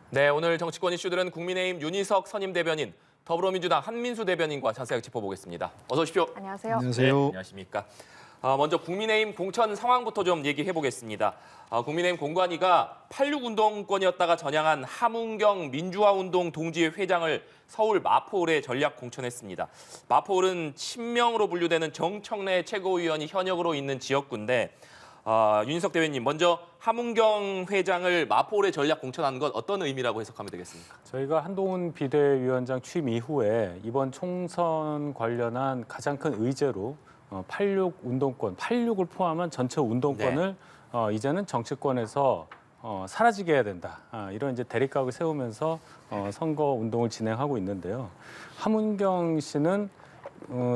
네, 오늘 정치권 이슈들은 국민의힘 윤희석 선임 대변인, 더불어민주당 한민수 대변인과 자세하게 짚어보겠습니다. 어서 오십시오. 안녕하세요. 안녕하세요. 네, 안녕하십니까. 먼저 국민의힘 공천 상황부터 좀 얘기해 보겠습니다. 국민의힘 공관위가 86 운동권이었다가 전향한 함은경 민주화운동 동지회 회장을 서울 마포을에 전략 공천했습니다. 마포을은 친명으로 분류되는 정청래 최고위원이 현역으로 있는 지역구인데 윤희석 대변인, 먼저 함은경 회장을 마포을에 전략 공천한 건 어떤 의미라고 해석하면 되겠습니까? 저희가 한동훈 비대위원장 취임 이후에 이번 총선 관련한 가장 큰 의제로 86 운동권, 86을 포함한 전체 운동권을 이제는 정치권에서 사라지게 해야 된다. 이런 이제 대립각을 세우면서 선거 운동을 진행하고 있는데요. 함은경 씨는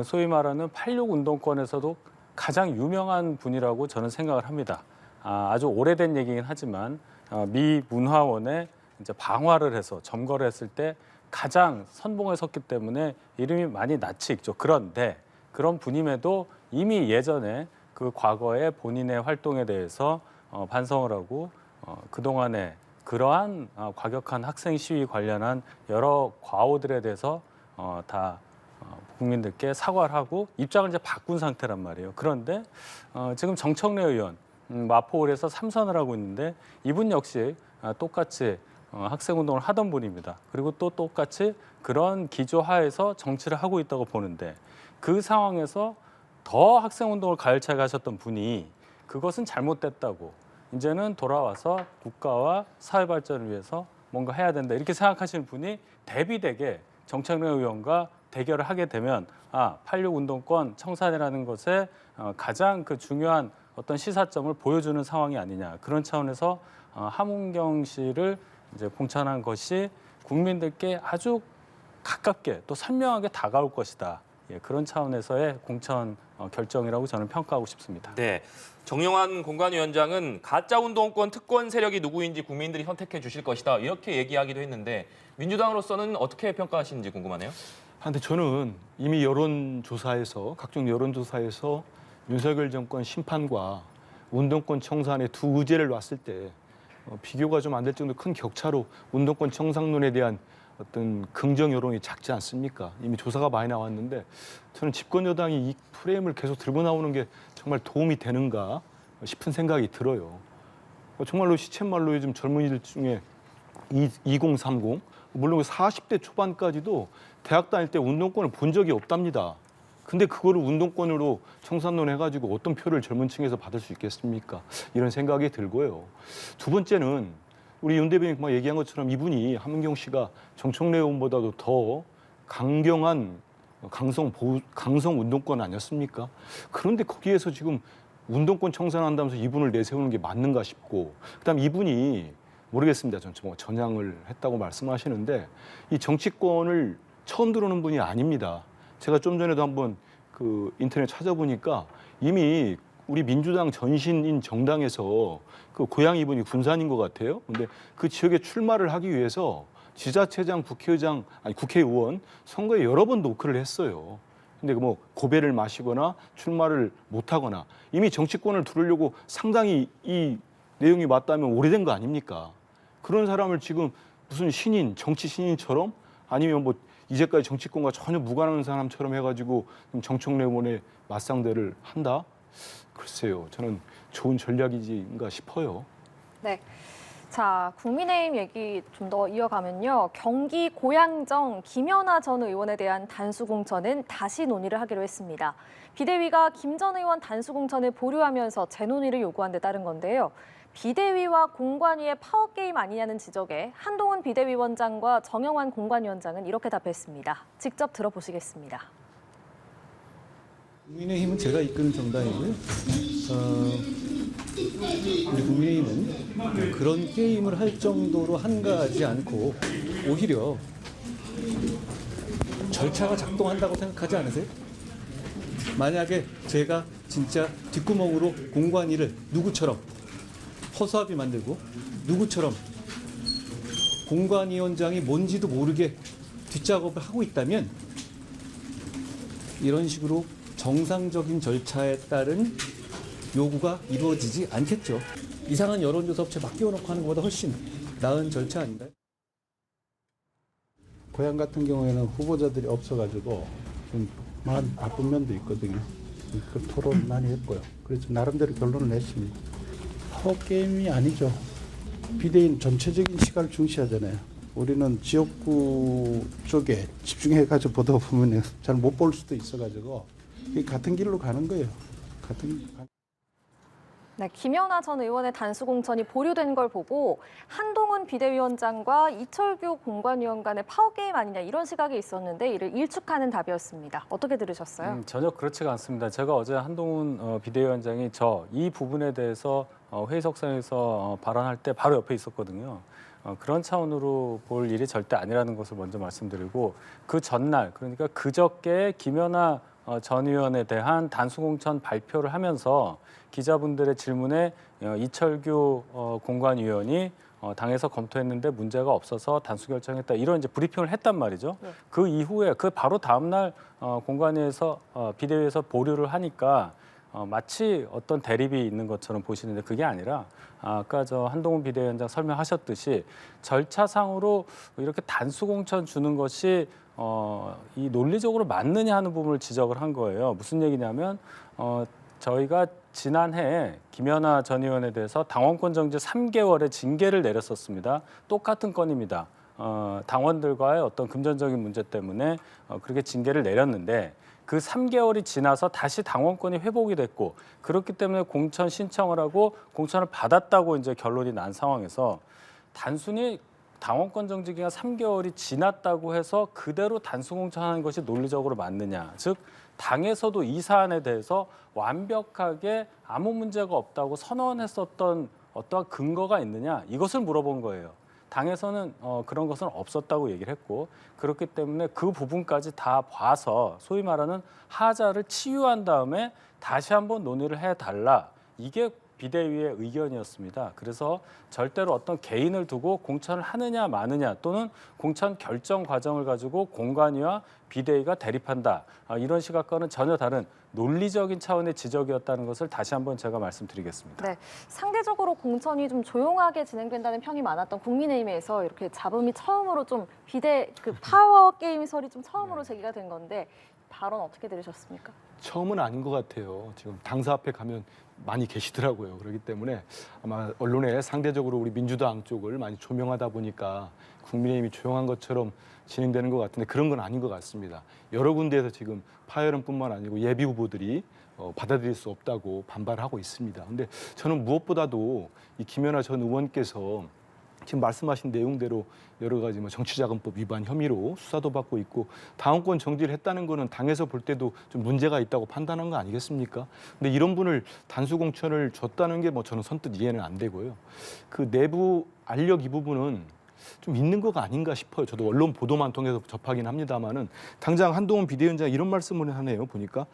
소위 말하는 86 운동권에서도 가장 유명한 분이라고 저는 생각을 합니다. 아주 오래된 얘기긴 하지만 미 문화원에 이제 방화를 해서 점거를 했을 때 가장 선봉에 섰기 때문에 이름이 많이 낯이 익죠. 그런데 그런 분임에도 이미 예전에 그 과거의 본인의 활동에 대해서 반성을 하고 그동안에 그러한 과격한 학생 시위 관련한 여러 과오들에 대해서 다 국민들께 사과를 하고 입장을 이제 바꾼 상태란 말이에요. 그런데 지금 정청래 의원 마포을에서 3선을 하고 있는데 이분 역시 똑같이 학생운동을 하던 분입니다. 그리고 또 똑같이 그런 기조 하에서 정치를 하고 있다고 보는데 그 상황에서 더 학생운동을 가열차게 하셨던 분이 그것은 잘못됐다고 이제는 돌아와서 국가와 사회 발전을 위해서 뭔가 해야 된다 이렇게 생각하시는 분이 대비되게 정청래 의원과 대결을 하게 되면 86 운동권 청산이라는 것에 가장 그 중요한 어떤 시사점을 보여주는 상황이 아니냐 그런 차원에서 함은경 씨를 이제 공천한 것이 국민들께 아주 가깝게 또 선명하게 다가올 것이다. 그런 차원에서의 공천 결정이라고 저는 평가하고 싶습니다. 네, 정영환 공관위원장은 가짜 운동권 특권 세력이 누구인지 국민들이 선택해 주실 것이다 이렇게 얘기하기도 했는데 민주당으로서는 어떻게 평가하시는지 궁금하네요. 근데 저는 이미 여론조사에서 각종 여론조사에서 윤석열 정권 심판과 운동권 청산의 두 의제를 놨을 때 비교가 좀 안 될 정도 큰 격차로 운동권 청산론에 대한 어떤 긍정 여론이 작지 않습니까? 이미 조사가 많이 나왔는데 저는 집권 여당이 이 프레임을 계속 들고 나오는 게 정말 도움이 되는가 싶은 생각이 들어요. 정말로 시쳇말로 요즘 젊은이들 중에 2030 물론 40대 초반까지도 대학 다닐 때 운동권을 본 적이 없답니다. 근데 그거를 운동권으로 청산론 해가지고 어떤 표를 젊은 층에서 받을 수 있겠습니까? 이런 생각이 들고요. 두 번째는 우리 윤 대변인 막 얘기한 것처럼 이분이 함은경 씨가 정청래 의원보다도 더 강경한 강성 운동권 아니었습니까? 그런데 거기에서 지금 운동권 청산한다면서 이분을 내세우는 게 맞는가 싶고 그다음 이분이 모르겠습니다. 전 뭐 전향을 했다고 말씀하시는데 이 정치권을 처음 들어오는 분이 아닙니다. 제가 좀 전에도 한번 그 인터넷 찾아보니까 이미 우리 민주당 전신인 정당에서 그 고향 이분이 군산인 것 같아요. 근데 그 지역에 출마를 하기 위해서 지자체장, 국회의원 선거에 여러 번 노크를 했어요. 근데 뭐 고배를 마시거나 출마를 못하거나 이미 정치권을 두르려고 상당히 이 내용이 맞다면 오래된 거 아닙니까? 그런 사람을 지금 무슨 신인, 정치 신인처럼 아니면 뭐 이제까지 정치권과 전혀 무관한 사람처럼 해가지고 정청래 의원의 맞상대를 한다? 글쎄요, 저는 좋은 전략이지인가 싶어요. 네. 자, 국민의힘 얘기 좀 더 이어가면요. 경기 고양정 김연아 전 의원에 대한 단수 공천은 다시 논의를 하기로 했습니다. 비대위가 김 전 의원 단수 공천을 보류하면서 재논의를 요구한 데 따른 건데요. 비대위와 공관위의 파워게임 아니냐는 지적에 한동훈 비대위원장과 정영환 공관위원장은 이렇게 답했습니다. 직접 들어보시겠습니다. 국민의힘은 제가 이끄는 정당이고요. 우리 국민의힘은 그런 게임을 할 정도로 한가하지 않고 오히려 절차가 작동한다고 생각하지 않으세요? 만약에 제가 진짜 뒷구멍으로 공관위를 누구처럼 허수아비 만들고 누구처럼 공관위원장이 뭔지도 모르게 뒷작업을 하고 있다면 이런 식으로 정상적인 절차에 따른 요구가 이루어지지 않겠죠. 이상한 여론조사 업체 맡겨놓고 하는 것보다 훨씬 나은 절차 아닌가요? 고향 같은 경우에는 후보자들이 없어가지고 좀 많이 바쁜 면도 있거든요. 그 토론 많이 했고요. 그래서 나름대로 결론을 냈습니다. 파워 게임이 아니죠. 비대위는 전체적인 시각을 중시하잖아요. 우리는 지역구 쪽에 집중해가지고 보다 보면 잘 못 볼 수도 있어가지고 같은 길로 가는 거예요. 네, 김연아 전 의원의 단수 공천이 보류된 걸 보고 한동훈 비대위원장과 이철규 공관위원 간의 파워게임 아니냐 이런 시각이 있었는데 이를 일축하는 답이었습니다. 어떻게 들으셨어요? 전혀 그렇지가 않습니다. 제가 어제 한동훈 비대위원장이 이 부분에 대해서 회의석상에서 발언할 때 바로 옆에 있었거든요. 그런 차원으로 볼 일이 절대 아니라는 것을 먼저 말씀드리고 그 전날 그러니까 그저께 김연아 전 의원에 대한 단수공천 발표를 하면서 기자분들의 질문에 이철규 공관위원이 당에서 검토했는데 문제가 없어서 단수 결정했다 이런 이제 브리핑을 했단 말이죠. 네. 그 이후에 그 바로 다음 날 공관위에서 비대위에서 보류를 하니까 마치 어떤 대립이 있는 것처럼 보시는데 그게 아니라 아까 한동훈 비대위원장 설명하셨듯이 절차상으로 이렇게 단수 공천 주는 것이 이 논리적으로 맞느냐 하는 부분을 지적을 한 거예요. 무슨 얘기냐면 저희가 지난해 김연아 전 의원에 대해서 당원권 정지 3개월의 징계를 내렸었습니다. 똑같은 건입니다. 당원들과의 어떤 금전적인 문제 때문에 그렇게 징계를 내렸는데 그 3개월이 지나서 다시 당원권이 회복이 됐고 그렇기 때문에 공천 신청을 하고 공천을 받았다고 이제 결론이 난 상황에서 단순히 당원권 정지 기간 3개월이 지났다고 해서 그대로 단수 공천하는 것이 논리적으로 맞느냐. 즉 당에서도 이 사안에 대해서 완벽하게 아무 문제가 없다고 선언했었던 어떠한 근거가 있느냐. 이것을 물어본 거예요. 당에서는 그런 것은 없었다고 얘기를 했고 그렇기 때문에 그 부분까지 다 봐서 소위 말하는 하자를 치유한 다음에 다시 한번 논의를 해달라. 이게 비대위의 의견이었습니다. 그래서 절대로 어떤 개인을 두고 공천을 하느냐 마느냐 또는 공천 결정 과정을 가지고 공관위와 비대위가 대립한다. 이런 시각과는 전혀 다른 논리적인 차원의 지적이었다는 것을 다시 한번 제가 말씀드리겠습니다. 네, 상대적으로 공천이 좀 조용하게 진행된다는 평이 많았던 국민의힘에서 이렇게 잡음이 처음으로 좀 파워 게임설이 좀 처음으로 제기가 된 건데 발언 어떻게 들으셨습니까? 처음은 아닌 것 같아요. 지금 당사 앞에 가면 많이 계시더라고요. 그렇기 때문에 아마 언론에 상대적으로 우리 민주당 쪽을 많이 조명하다 보니까 국민의힘이 조용한 것처럼 진행되는 것 같은데 그런 건 아닌 것 같습니다. 여러 군데에서 지금 파열음뿐만 아니고 예비 후보들이 받아들일 수 없다고 반발하고 있습니다. 근데 저는 무엇보다도 이 김연아 전 의원께서 지금 말씀하신 내용대로 여러 가지 정치자금법 위반 혐의로 수사도 받고 있고 당원권 정지를 했다는 거는 당에서 볼 때도 좀 문제가 있다고 판단한 거 아니겠습니까? 근데 이런 분을 단수 공천을 줬다는 게 저는 선뜻 이해는 안 되고요. 그 내부 알력 이 부분은 좀 있는 거가 아닌가 싶어요. 저도 언론 보도만 통해서 접하긴 합니다만은 당장 한동훈 비대위원장이 이런 말씀을 하네요. 보니까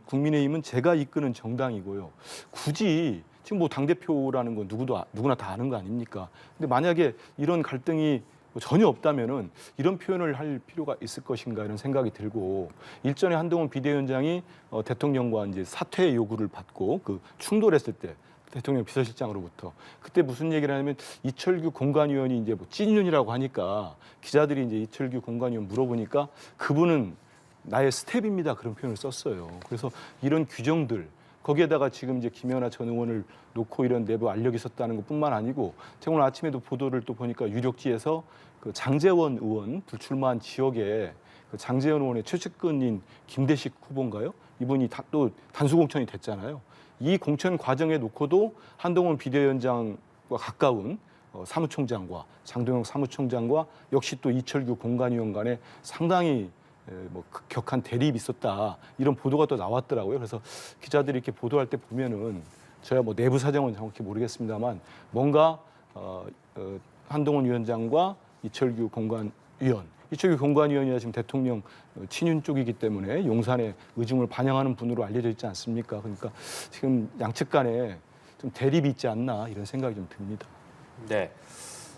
국민의힘은 제가 이끄는 정당이고요. 굳이 지금 당대표라는 건 누구나 다 아는 거 아닙니까? 근데 만약에 이런 갈등이 전혀 없다면은 이런 표현을 할 필요가 있을 것인가 이런 생각이 들고 일전에 한동훈 비대위원장이 대통령과 이제 사퇴 요구를 받고 그 충돌했을 때 대통령 비서실장으로부터 그때 무슨 얘기를 하냐면 이철규 공관위원이 이제 찐윤이라고 하니까 기자들이 이제 이철규 공관위원 물어보니까 그분은 나의 스텝입니다 그런 표현을 썼어요. 그래서 이런 규정들 거기에다가 지금 이제 김연아 전 의원을 놓고 이런 내부 알력이 있었다는 것뿐만 아니고 제가 오늘 아침에도 보도를 또 보니까 유력지에서 그 장제원 의원 불출마한 지역에 그 장제원 의원의 최측근인 김대식 후보인가요? 이분이 또 단수 공천이 됐잖아요. 이 공천 과정에 놓고도 한동훈 비대위원장과 가까운 사무총장과 장동영 사무총장과 역시 또 이철규 공관위원 간에 상당히 격한 대립이 있었다 이런 보도가 또 나왔더라고요. 그래서 기자들이 이렇게 보도할 때 보면은 저야 내부 사정은 정확히 모르겠습니다만 뭔가 한동훈 위원장과 이철규 공관위원이 지금 대통령 친윤 쪽이기 때문에 용산의 의중을 반영하는 분으로 알려져 있지 않습니까? 그러니까 지금 양측 간에 좀 대립이 있지 않나 이런 생각이 좀 듭니다. 네,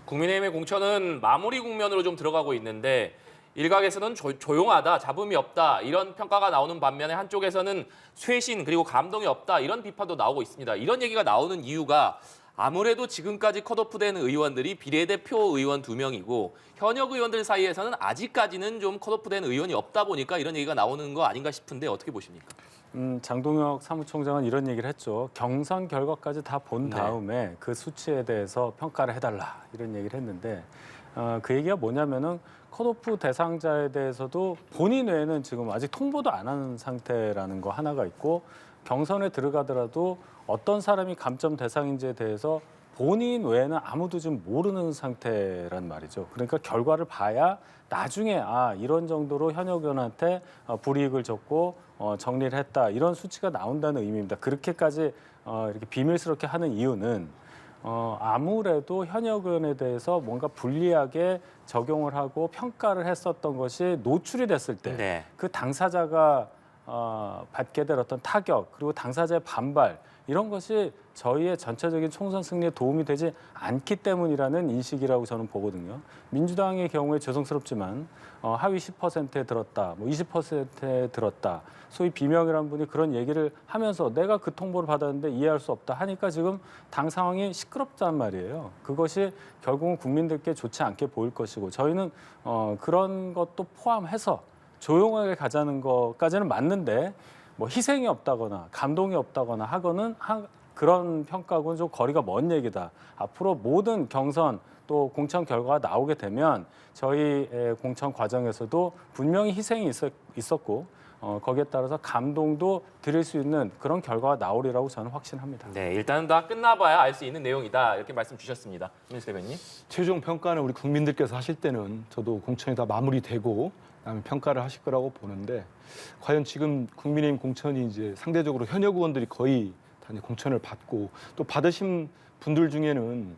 국민의힘의 공천은 마무리 국면으로 좀 들어가고 있는데 일각에서는 조용하다, 잡음이 없다 이런 평가가 나오는 반면에 한쪽에서는 쇄신 그리고 감동이 없다 이런 비판도 나오고 있습니다. 이런 얘기가 나오는 이유가 아무래도 지금까지 컷오프된 의원들이 비례대표 의원 2명이고 현역 의원들 사이에서는 아직까지는 좀 컷오프된 의원이 없다 보니까 이런 얘기가 나오는 거 아닌가 싶은데 어떻게 보십니까? 장동혁 사무총장은 이런 얘기를 했죠. 경선 결과까지 다 본 네. 다음에 그 수치에 대해서 평가를 해달라 이런 얘기를 했는데 그 얘기가 뭐냐면은 컷오프 대상자에 대해서도 본인 외에는 지금 아직 통보도 안 하는 상태라는 거 하나가 있고 경선에 들어가더라도 어떤 사람이 감점 대상인지에 대해서 본인 외에는 아무도 지금 모르는 상태란 말이죠. 그러니까 결과를 봐야 나중에 이런 정도로 현역 의원한테 불이익을 줬고 정리를 했다 이런 수치가 나온다는 의미입니다. 그렇게까지 이렇게 비밀스럽게 하는 이유는 아무래도 현역 의원에 대해서 뭔가 불리하게 적용을 하고 평가를 했었던 것이 노출이 됐을 때 네. 그 당사자가 받게 될 어떤 타격 그리고 당사자의 반발 이런 것이 저희의 전체적인 총선 승리에 도움이 되지 않기 때문이라는 인식이라고 저는 보거든요. 민주당의 경우에 죄송스럽지만 하위 10%에 들었다, 뭐 20%에 들었다. 소위 비명이라는 분이 그런 얘기를 하면서 내가 그 통보를 받았는데 이해할 수 없다 하니까 지금 당 상황이 시끄럽단 말이에요. 그것이 결국은 국민들께 좋지 않게 보일 것이고 저희는 그런 것도 포함해서 조용하게 가자는 것까지는 맞는데 뭐 희생이 없다거나 감동이 없다거나 하고는 그런 평가하고는 좀 거리가 먼 얘기다. 앞으로 모든 경선 또 공천 결과가 나오게 되면 저희의 공천 과정에서도 분명히 희생이 있었고 거기에 따라서 감동도 드릴 수 있는 그런 결과가 나오리라고 저는 확신합니다. 네, 일단은 다 끝나봐야 알 수 있는 내용이다 이렇게 말씀 주셨습니다. 민수 대변인. 최종 평가는 우리 국민들께서 하실 때는 저도 공천이 다 마무리되고 그다음에 평가를 하실 거라고 보는데 과연 지금 국민의힘 공천이 이제 상대적으로 현역 의원들이 거의 다 이제 공천을 받고 또 받으신 분들 중에는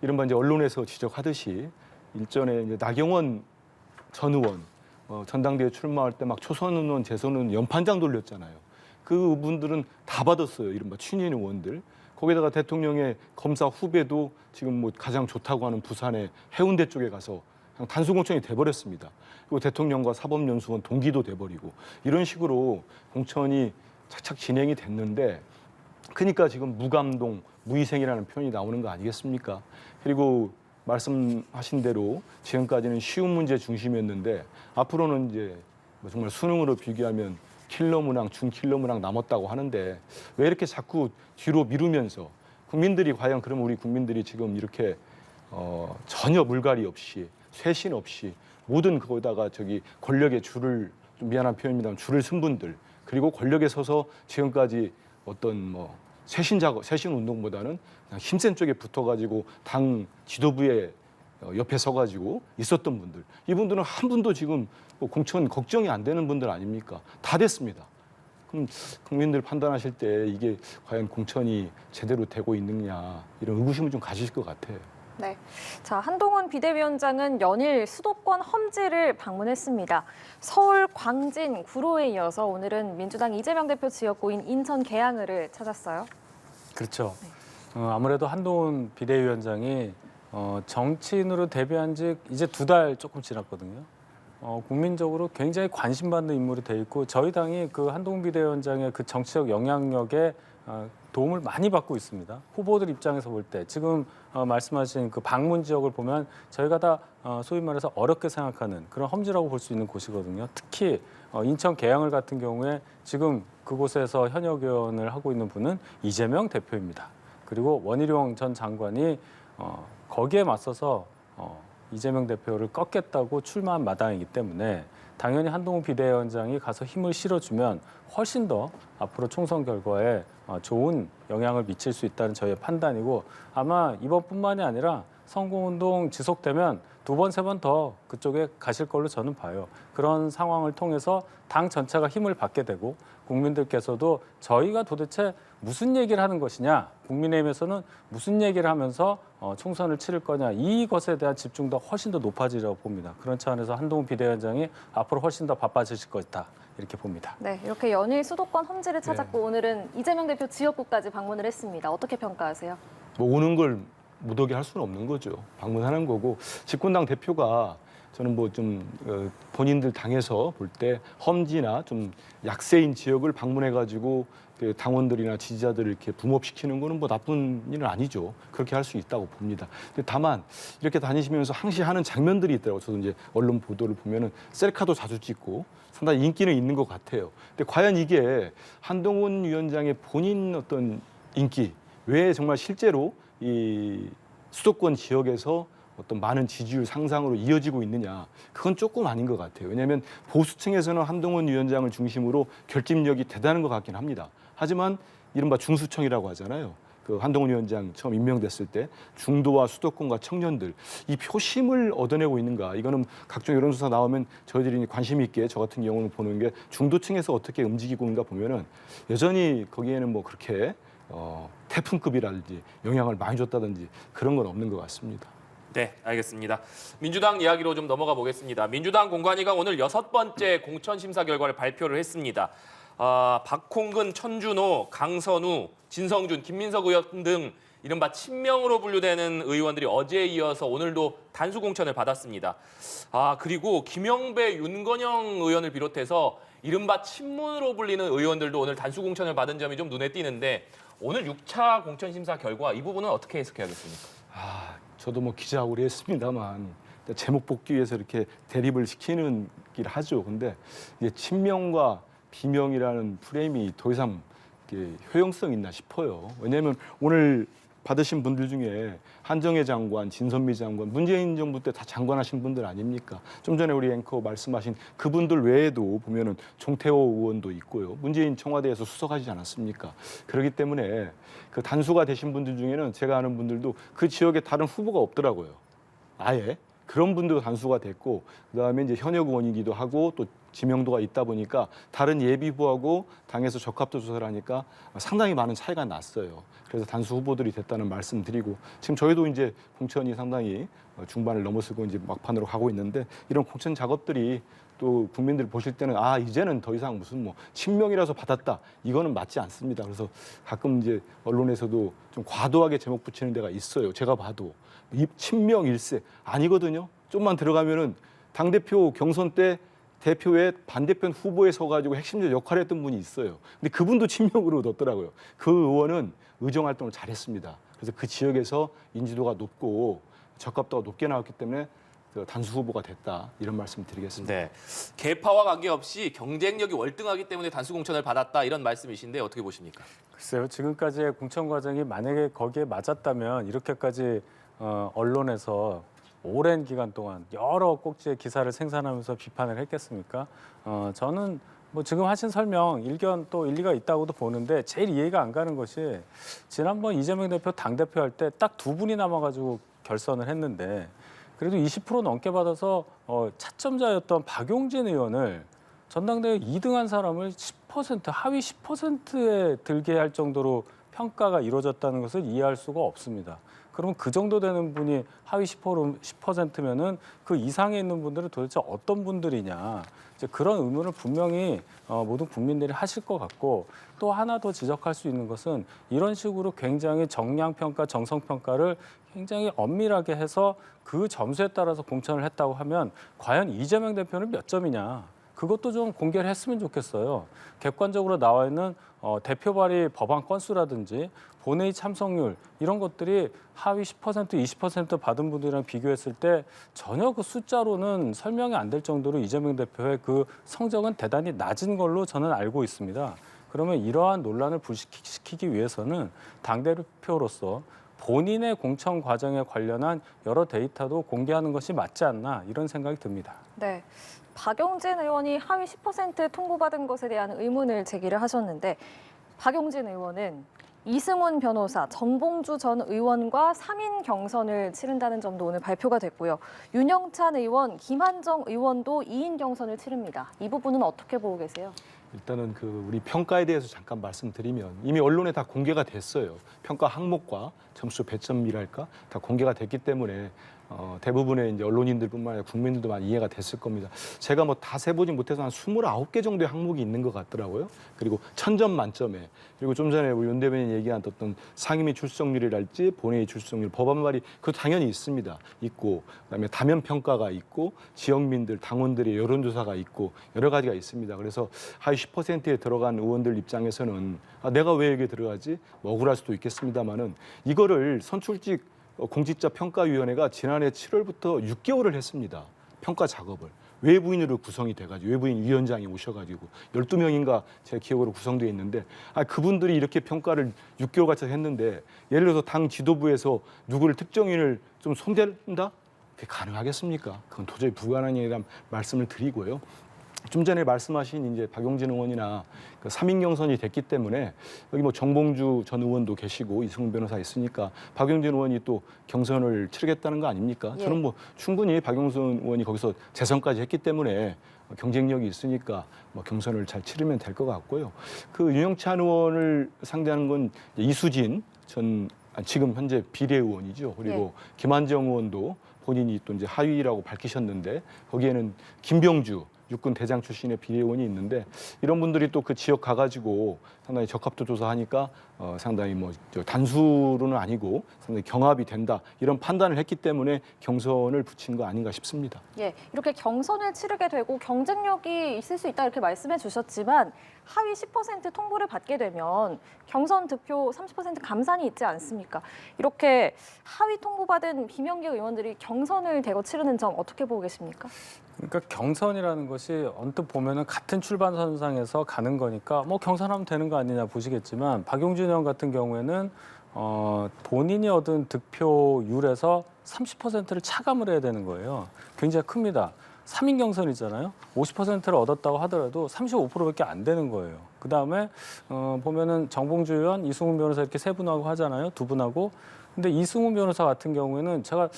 이른바 이제 언론에서 지적하듯이 일전에 이제 나경원 전 의원 전당대회 출마할 때 막 초선 의원, 재선 의원 연판장 돌렸잖아요. 그 분들은 다 받았어요. 이른바 친인 의원들. 거기다가 대통령의 검사 후배도 지금 뭐 가장 좋다고 하는 부산의 해운대 쪽에 가서 그냥 단수 공천이 돼버렸습니다. 그리고 대통령과 사법연수원 동기도 돼버리고 이런 식으로 공천이 착착 진행이 됐는데 그러니까 지금 무감동, 무희생이라는 표현이 나오는 거 아니겠습니까? 그리고 말씀하신 대로 지금까지는 쉬운 문제 중심이었는데 앞으로는 이제 뭐 정말 수능으로 비교하면 킬러 문항, 중킬러 문항 남았다고 하는데 왜 이렇게 자꾸 뒤로 미루면서 국민들이 과연 그러면 우리 국민들이 지금 이렇게 전혀 물갈이 없이 쇄신 없이 모든 그거다가 권력의 줄을 좀 미안한 표현입니다만 줄을 쓴 분들 그리고 권력에 서서 지금까지 어떤 뭐 쇄신 운동보다는 그냥 힘센 쪽에 붙어가지고 당 지도부의 옆에 서가지고 있었던 분들 이분들은 한 분도 지금 뭐 공천 걱정이 안 되는 분들 아닙니까? 다 됐습니다. 그럼 국민들 판단하실 때 이게 과연 공천이 제대로 되고 있느냐 이런 의구심을 좀 가지실 것 같아요. 네. 자, 한동훈 비대위원장은 연일 수도권 험지를 방문했습니다. 서울, 광진, 구로에 이어서 오늘은 민주당 이재명 대표 지역구인 인천 계양을을 찾았어요. 그렇죠. 아무래도 한동훈 비대위원장이 정치인으로 데뷔한 지 이제 2달 조금 지났거든요. 국민적으로 굉장히 관심받는 인물이 돼 있고 저희 당이 그 한동훈 비대위원장의 그 정치적 영향력에 도움을 많이 받고 있습니다. 후보들 입장에서 볼 때 지금 말씀하신 그 방문 지역을 보면 저희가 다 소위 말해서 어렵게 생각하는 그런 험지라고 볼 수 있는 곳이거든요. 특히 인천 계양을 같은 경우에 지금 그곳에서 현역 의원을 하고 있는 분은 이재명 대표입니다. 그리고 원희룡 전 장관이 거기에 맞서서 이재명 대표를 꺾겠다고 출마한 마당이기 때문에 당연히 한동훈 비대위원장이 가서 힘을 실어주면 훨씬 더 앞으로 총선 결과에 좋은 영향을 미칠 수 있다는 저희의 판단이고 아마 이번뿐만이 아니라 선거운동 지속되면 2번, 3번 더 그쪽에 가실 걸로 저는 봐요. 그런 상황을 통해서 당 전체가 힘을 받게 되고 국민들께서도 저희가 도대체 무슨 얘기를 하는 것이냐, 국민의힘에서는 무슨 얘기를 하면서 총선을 치를 거냐, 이것에 대한 집중도 훨씬 더 높아지리라고 봅니다. 그런 차원에서 한동훈 비대위원장이 앞으로 훨씬 더 바빠지실 것이다, 이렇게 봅니다. 네, 이렇게 연일 수도권 험지를 찾았고 오늘은 이재명 대표 지역구까지 방문을 했습니다. 어떻게 평가하세요? 뭐 오는 걸 못 오게 할 수는 없는 거죠. 방문하는 거고 집권당 대표가 저는 뭐 좀 본인들 당에서 볼 때 험지나 좀 약세인 지역을 방문해가지고 그 당원들이나 지지자들을 이렇게 붐업시키는 거는 뭐 나쁜 일은 아니죠. 그렇게 할 수 있다고 봅니다. 근데 다만 이렇게 다니시면서 항시하는 장면들이 있더라고요. 저도 이제 언론 보도를 보면은 셀카도 자주 찍고 상당히 인기는 있는 것 같아요. 근데 과연 이게 한동훈 위원장의 본인 어떤 인기 외에 정말 실제로 이 수도권 지역에서 어떤 많은 지지율 상상으로 이어지고 있느냐, 그건 조금 아닌 것 같아요. 왜냐하면 보수층에서는 한동훈 위원장을 중심으로 결집력이 대단한 것 같긴 합니다. 하지만 이른바 중수청이라고 하잖아요. 그 한동훈 위원장 처음 임명됐을 때 중도와 수도권과 청년들 이 표심을 얻어내고 있는가, 이거는 각종 여론조사 나오면 저희들이 관심 있게 저 같은 경우는 보는 게 중도층에서 어떻게 움직이고 있는가 보면은 여전히 거기에는 뭐 그렇게 태풍급이라든지 영향을 많이 줬다든지 그런 건 없는 것 같습니다. 네, 알겠습니다. 민주당 이야기로 좀 넘어가 보겠습니다. 민주당 공관위가 오늘 6번째 공천 심사 결과를 발표를 했습니다. 박홍근, 천준호, 강선우, 진성준, 김민석 의원 등 이른바 친명으로 분류되는 의원들이 어제에 이어서 오늘도 단수 공천을 받았습니다. 그리고 김영배, 윤건영 의원을 비롯해서 이른바 친문으로 불리는 의원들도 오늘 단수 공천을 받은 점이 좀 눈에 띄는데 오늘 6차 공천 심사 결과 이 부분은 어떻게 해석해야겠습니까? 저도 뭐 기자하고 우리 했습니다만 제목 뽑기 위해서 이렇게 대립을 시키는 길 하죠. 근데 이제 친명과 비명이라는 프레임이 더 이상 효용성 있나 싶어요. 왜냐하면 오늘 받으신 분들 중에 한정혜 장관, 진선미 장관, 문재인 정부 때 다 장관하신 분들 아닙니까? 좀 전에 우리 앵커 말씀하신 그분들 외에도 보면은 종태호 의원도 있고요. 문재인 청와대에서 수석하지 않았습니까? 그렇기 때문에 그 단수가 되신 분들 중에는 제가 아는 분들도 그 지역에 다른 후보가 없더라고요. 아예. 그런 분들도 단수가 됐고 그다음에 이제 현역 의원이기도 하고 또 지명도가 있다 보니까 다른 예비 후보하고 당에서 적합도 조사를 하니까 상당히 많은 차이가 났어요. 그래서 단수 후보들이 됐다는 말씀드리고 지금 저희도 이제 공천이 상당히 중반을 넘어서고 이제 막판으로 가고 있는데 이런 공천 작업들이 또 국민들 보실 때는 이제는 더 이상 무슨 뭐 친명이라서 받았다 이거는 맞지 않습니다. 그래서 가끔 이제 언론에서도 좀 과도하게 제목 붙이는 데가 있어요. 제가 봐도 이 친명 일세 아니거든요. 좀만 들어가면은 당대표 경선 때 대표의 반대편 후보에 서가지고 핵심적 역할을 했던 분이 있어요. 근데 그분도 친명으로 넣었더라고요. 그 의원은 의정 활동을 잘했습니다. 그래서 그 지역에서 인지도가 높고 적합도가 높게 나왔기 때문에 단수 후보가 됐다 이런 말씀 드리겠습니다. 네, 계파와 관계없이 경쟁력이 월등하기 때문에 단수 공천을 받았다 이런 말씀이신데 어떻게 보십니까? 글쎄요, 지금까지의 공천 과정이 만약에 거기에 맞았다면 이렇게까지 언론에서 오랜 기간 동안 여러 꼭지의 기사를 생산하면서 비판을 했겠습니까? 저는 뭐 지금 하신 설명 일견 또 일리가 있다고도 보는데 제일 이해가 안 가는 것이 지난번 이재명 대표 당대표 할 때 딱 2분이 남아가지고 결선을 했는데 그래도 20% 넘게 받아서 차점자였던 박용진 의원을 전당대회 2등한 사람을 10% 하위 10%에 들게 할 정도로 평가가 이루어졌다는 것을 이해할 수가 없습니다. 그러면 그 정도 되는 분이 하위 10%면은 그 이상에 있는 분들은 도대체 어떤 분들이냐. 이제 그런 의문을 분명히 모든 국민들이 하실 것 같고 또 하나 더 지적할 수 있는 것은 이런 식으로 굉장히 정량평가, 정성평가를 굉장히 엄밀하게 해서 그 점수에 따라서 공천을 했다고 하면 과연 이재명 대표는 몇 점이냐. 그것도 좀 공개를 했으면 좋겠어요. 객관적으로 나와 있는 대표 발의 법안 건수라든지 본회의 참석률 이런 것들이 하위 10%, 20% 받은 분들이랑 비교했을 때 전혀 그 숫자로는 설명이 안 될 정도로 이재명 대표의 그 성적은 대단히 낮은 걸로 저는 알고 있습니다. 그러면 이러한 논란을 불식시키기 위해서는 당대표로서 본인의 공천 과정에 관련한 여러 데이터도 공개하는 것이 맞지 않나 이런 생각이 듭니다. 네. 박용진 의원이 하위 10% 통보받은 것에 대한 의문을 제기를 하셨는데 박용진 의원은 이승훈 변호사, 정봉주 전 의원과 3인 경선을 치른다는 점도 오늘 발표가 됐고요. 윤영찬 의원, 김한정 의원도 2인 경선을 치릅니다. 이 부분은 어떻게 보고 계세요? 일단은 우리 평가에 대해서 잠깐 말씀드리면 이미 언론에 다 공개가 됐어요. 평가 항목과 점수 배점이랄까 다 공개가 됐기 때문에 대부분의 이제 언론인들뿐만 아니라 국민들도 많이 이해가 됐을 겁니다. 제가 뭐 다 세보진 못해서 한 29개 정도의 항목이 있는 것 같더라고요. 그리고 1000점 만점에. 그리고 좀 전에 우리 윤 대변인 얘기한 어떤 상임위 출석률이랄지 본회의 출석률, 법안 발의 그것도 당연히 있습니다. 있고 그다음에 다면 평가가 있고 지역민들, 당원들의 여론조사가 있고 여러 가지가 있습니다. 그래서 하위 10%에 들어간 의원들 입장에서는 내가 왜 여기에 들어가지? 뭐 억울할 수도 있겠습니다만은 이거를 선출직 공직자평가위원회가 지난해 7월부터 6개월을 했습니다. 평가 작업을. 외부인으로 구성이 돼가지고 외부인 위원장이 오셔가지고 12명인가 제 기억으로 구성되어 있는데 그분들이 이렇게 평가를 6개월 같이 했는데 예를 들어서 당 지도부에서 누구를 특정인을 좀 손댄다? 그게 가능하겠습니까? 그건 도저히 불가능이라는 말씀을 드리고요. 좀 전에 말씀하신 이제 박용진 의원이나 그 3인 경선이 됐기 때문에 여기 뭐 정봉주 전 의원도 계시고 이승훈 변호사 있으니까 박용진 의원이 또 경선을 치르겠다는 거 아닙니까? 예. 저는 뭐 충분히 박용진 의원이 거기서 재선까지 했기 때문에 경쟁력이 있으니까 뭐 경선을 잘 치르면 될 것 같고요. 그 윤영찬 의원을 상대하는 건 이수진 전 지금 현재 비례의원이죠. 그리고 김한정 의원도 본인이 또 이제 하위라고 밝히셨는데 거기에는 김병주 육군 대장 출신의 비례의원이 있는데 이런 분들이 또 그 지역 가가지고 상당히 적합도 조사하니까 상당히 뭐 단수로는 아니고 상당히 경합이 된다 이런 판단을 했기 때문에 경선을 붙인 거 아닌가 싶습니다. 예, 이렇게 경선을 치르게 되고 경쟁력이 있을 수 있다 이렇게 말씀해 주셨지만 하위 10% 통보를 받게 되면 경선 득표 30% 감산이 있지 않습니까? 이렇게 하위 통보받은 비명계 의원들이 경선을 대거 치르는 점 어떻게 보고 계십니까? 그러니까 경선이라는 것이 언뜻 보면은 같은 출발선상에서 가는 거니까 뭐 경선하면 되는 거 아니냐 보시겠지만 박용진 의원 같은 경우에는 본인이 얻은 득표율에서 30%를 차감을 해야 되는 거예요. 굉장히 큽니다. 3인 경선이잖아요. 50%를 얻었다고 하더라도 35%밖에 안 되는 거예요. 그다음에 보면은 정봉주 의원, 이승훈 변호사 이렇게 세 분하고 하잖아요. 두 분하고. 근데 이승훈 변호사 같은 경우에는 제가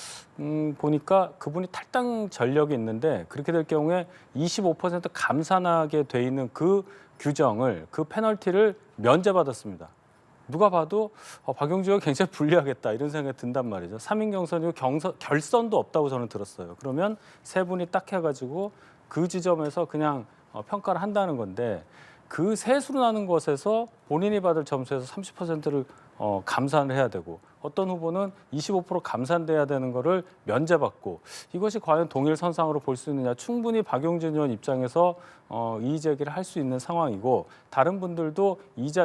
보니까 그분이 탈당 전력이 있는데 그렇게 될 경우에 25% 감산하게 돼 있는 그 규정을 그 페널티를 면제받았습니다. 누가 봐도 박용진이 굉장히 불리하겠다 이런 생각이 든단 말이죠. 3인 경선이고 결선도 없다고 저는 들었어요. 그러면 세 분이 딱 해가지고 그 지점에서 그냥 평가를 한다는 건데 그 세수로 나는 것에서 본인이 받을 점수에서 30%를 감산을 해야 되고 어떤 후보는 25% 감산돼야 되는 거를 면제받고 이것이 과연 동일선상으로 볼 수 있느냐 충분히 박용진 의원 입장에서 이의 제기를 할 수 있는 상황이고 다른 분들도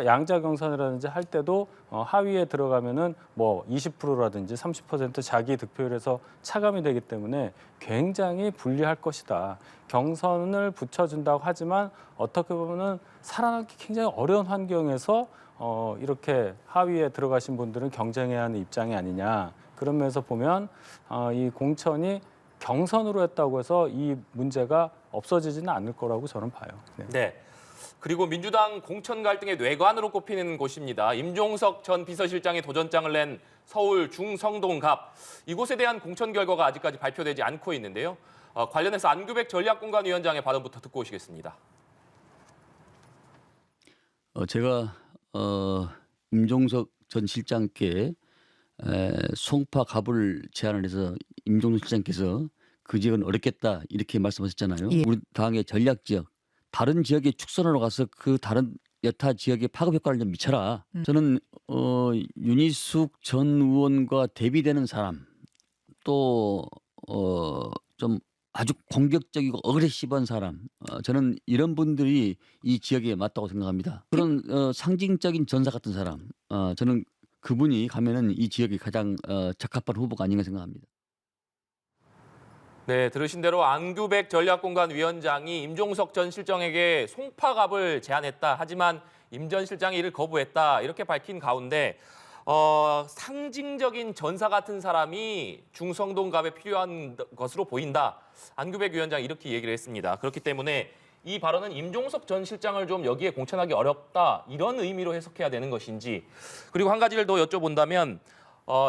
양자 경선이라든지 할 때도 하위에 들어가면은 뭐 20%라든지 30% 자기 득표율에서 차감이 되기 때문에 굉장히 불리할 것이다. 경선을 붙여준다고 하지만 어떻게 보면은 살아남기 굉장히 어려운 환경에서 이렇게 하위에 들어가신 분들은 경쟁해야 하는 입장이 아니냐. 그런 면에서 보면 이 공천이 경선으로 했다고 해서 이 문제가 없어지지는 않을 거라고 저는 봐요. 네. 네. 그리고 민주당 공천 갈등의 뇌관으로 꼽히는 곳입니다. 임종석 전 비서실장이 도전장을 낸 서울 중성동갑. 이곳에 대한 공천 결과가 아직까지 발표되지 않고 있는데요. 관련해서 안규백 전략공관위원장의 발언부터 듣고 오시겠습니다. 제가 임종석 전 실장께 송파 갑을 제안을 해서 임종석 실장께서 그 지역은 어렵겠다 이렇게 말씀하셨잖아요. 예. 우리 당의 전략 지역, 다른 지역에 축선하러 가서 그 다른 여타 지역의 파급 효과를 좀 미쳐라. 저는 윤희숙 전 의원과 대비되는 사람 또 좀 아주 공격적이고 어그레시브한 사람, 저는 이런 분들이 이 지역에 맞다고 생각합니다. 그런 상징적인 전사 같은 사람, 저는 그분이 가면은 이 지역에 가장 적합한 후보가 아닌가 생각합니다. 네, 들으신 대로 안규백 전략공관위원장이 임종석 전 실장에게 송파갑을 제안했다. 하지만 임 전 실장이 이를 거부했다. 이렇게 밝힌 가운데 상징적인 전사 같은 사람이 중성동갑에 필요한 것으로 보인다. 안규백 위원장이 이렇게 얘기를 했습니다. 그렇기 때문에 이 발언은 임종석 전 실장을 좀 여기에 공천하기 어렵다. 이런 의미로 해석해야 되는 것인지. 그리고 한 가지를 더 여쭤본다면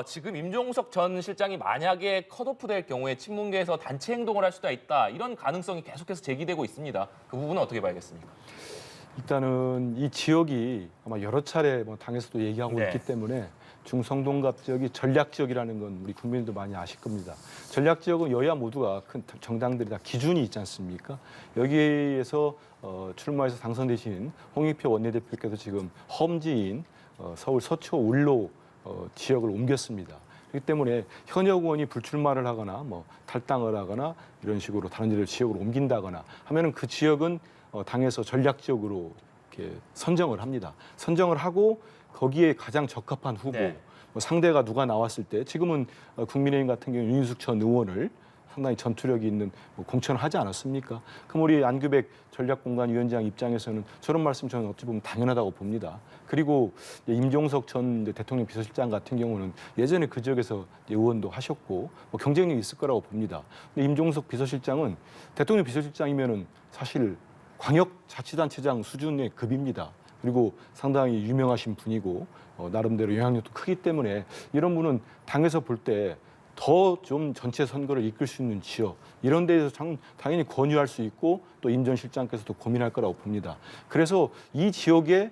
지금 임종석 전 실장이 만약에 컷오프 될 경우에 친문계에서 단체 행동을 할 수도 있다. 이런 가능성이 계속해서 제기되고 있습니다. 그 부분은 어떻게 봐야겠습니까? 일단은 이 지역이 아마 여러 차례 뭐 당에서도 얘기하고 네. 있기 때문에 중성동갑 지역이 전략 지역이라는 건 우리 국민들도 많이 아실 겁니다. 전략 지역은 여야 모두가 큰 정당들이 다 기준이 있지 않습니까? 여기에서 출마해서 당선되신 홍익표 원내대표께서 지금 험지인 서울 서초 울로 지역을 옮겼습니다. 그렇기 때문에 현역 의원이 불출마를 하거나 뭐 탈당을 하거나 이런 식으로 다른 지역으로 옮긴다거나 하면은 그 지역은 당에서 전략 지역으로 이렇게 선정을 합니다. 선정을 하고 거기에 가장 적합한 후보, 네. 뭐 상대가 누가 나왔을 때 지금은 국민의힘 같은 경우 윤희숙 전 의원을 상당히 전투력이 있는 공천을 하지 않았습니까? 그럼 우리 안규백 전략공간위원장 입장에서는 저런 말씀 저는 어찌 보면 당연하다고 봅니다. 그리고 임종석 전 대통령 비서실장 같은 경우는 예전에 그 지역에서 의원도 하셨고 뭐 경쟁력이 있을 거라고 봅니다. 근데 임종석 비서실장은 대통령 비서실장이면은 사실 광역자치단체장 수준의 급입니다. 그리고 상당히 유명하신 분이고 나름대로 영향력도 크기 때문에 이런 분은 당에서 볼 때 더 좀 전체 선거를 이끌 수 있는 지역 이런 데에서 당연히 권유할 수 있고 또 임 전 실장께서도 고민할 거라고 봅니다. 그래서 이 지역에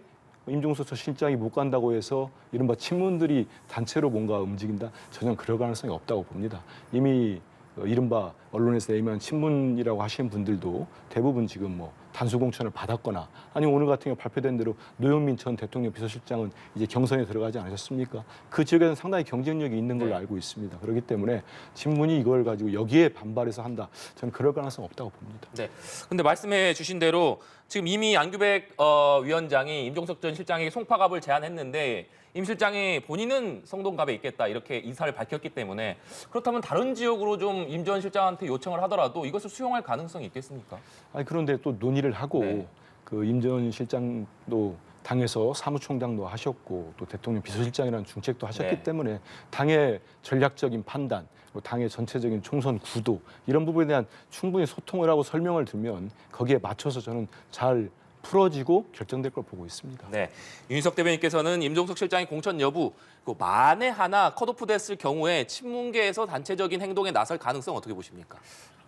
임종석 전 실장이 못 간다고 해서 이른바 친문들이 단체로 뭔가 움직인다? 전혀 그럴 가능성이 없다고 봅니다. 이미 이른바 언론에서 내면 친문이라고 하시는 분들도 대부분 지금 뭐 단수공천을 받았거나 아니면 오늘 같은 경우 발표된 대로 노영민 전 대통령 비서실장은 이제 경선에 들어가지 않으셨습니까? 그 지역에는 상당히 경쟁력이 있는 걸로 알고 있습니다. 그렇기 때문에 친문이 이걸 가지고 여기에 반발해서 한다. 저는 그럴 가능성 없다고 봅니다. 네. 근데 말씀해 주신 대로 지금 이미 안규백 위원장이 임종석 전 실장에게 송파갑을 제안했는데 임 실장이 본인은 성동갑에 있겠다 이렇게 이사를 밝혔기 때문에 그렇다면 다른 지역으로 좀 임 전 실장한테 요청을 하더라도 이것을 수용할 가능성이 있겠습니까? 아니 그런데 또 논의를 하고 네. 그 임 전 실장도 당에서 사무총장도 하셨고 또 대통령 비서실장이라는 중책도 하셨기 네. 때문에 당의 전략적인 판단, 당의 전체적인 총선 구도 이런 부분에 대한 충분히 소통을 하고 설명을 들면 거기에 맞춰서 저는 잘 풀어지고 결정될 걸 보고 있습니다. 네, 윤희석 대변인께서는 임종석 실장의 공천 여부, 만에 하나 컷오프 됐을 경우에 친문계에서 단체적인 행동에 나설 가능성 어떻게 보십니까?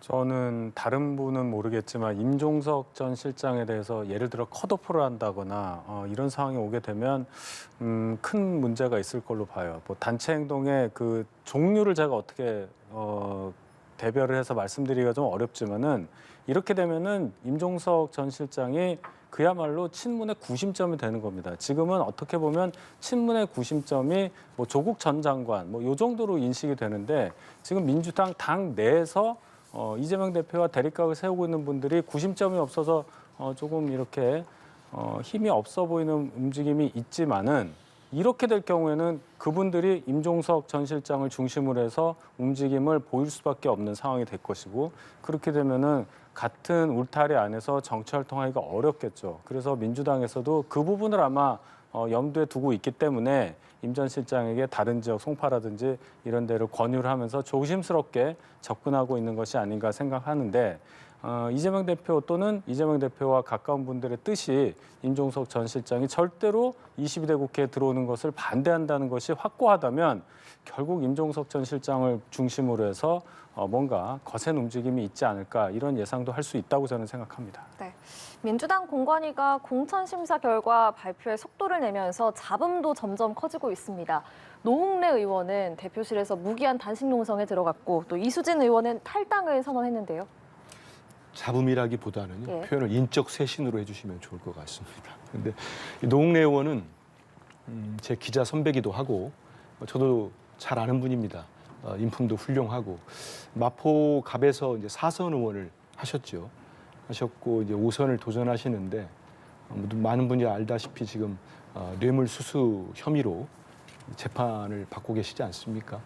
저는 다른 분은 모르겠지만 임종석 전 실장에 대해서 예를 들어 컷오프를 한다거나 이런 상황이 오게 되면 큰 문제가 있을 걸로 봐요. 뭐 단체 행동의 그 종류를 제가 어떻게 대별을 해서 말씀드리기가 좀 어렵지만은 이렇게 되면은 임종석 전 실장이 그야말로 친문의 구심점이 되는 겁니다. 지금은 어떻게 보면 친문의 구심점이 뭐 조국 전 장관 뭐 요 정도로 인식이 되는데 지금 민주당 당 내에서 이재명 대표와 대립각을 세우고 있는 분들이 구심점이 없어서 조금 이렇게 힘이 없어 보이는 움직임이 있지만은 이렇게 될 경우에는 그분들이 임종석 전 실장을 중심으로 해서 움직임을 보일 수밖에 없는 상황이 될 것이고 그렇게 되면은 같은 울타리 안에서 정치 활동하기가 어렵겠죠. 그래서 민주당에서도 그 부분을 아마 염두에 두고 있기 때문에 임 전 실장에게 다른 지역 송파라든지 이런 데를 권유를 하면서 조심스럽게 접근하고 있는 것이 아닌가 생각하는데 이재명 대표 또는 이재명 대표와 가까운 분들의 뜻이 임종석 전 실장이 절대로 22대 국회에 들어오는 것을 반대한다는 것이 확고하다면 결국 임종석 전 실장을 중심으로 해서 뭔가 거센 움직임이 있지 않을까 이런 예상도 할 수 있다고 저는 생각합니다. 네. 민주당 공관위가 공천 심사 결과 발표에 속도를 내면서 잡음도 점점 커지고 있습니다. 노웅래 의원은 대표실에서 무기한 단식 농성에 들어갔고 또 이수진 의원은 탈당을 선언했는데요. 잡음이라기보다는 예. 표현을 인적 쇄신으로 해주시면 좋을 것 같습니다. 그런데 노웅래 의원은 제 기자 선배기도 하고 저도 잘 아는 분입니다. 인품도 훌륭하고 마포갑에서 이제 4선 의원을 하셨고 이제 5선을 도전하시는데 많은 분이 알다시피 지금 뇌물수수 혐의로 재판을 받고 계시지 않습니까?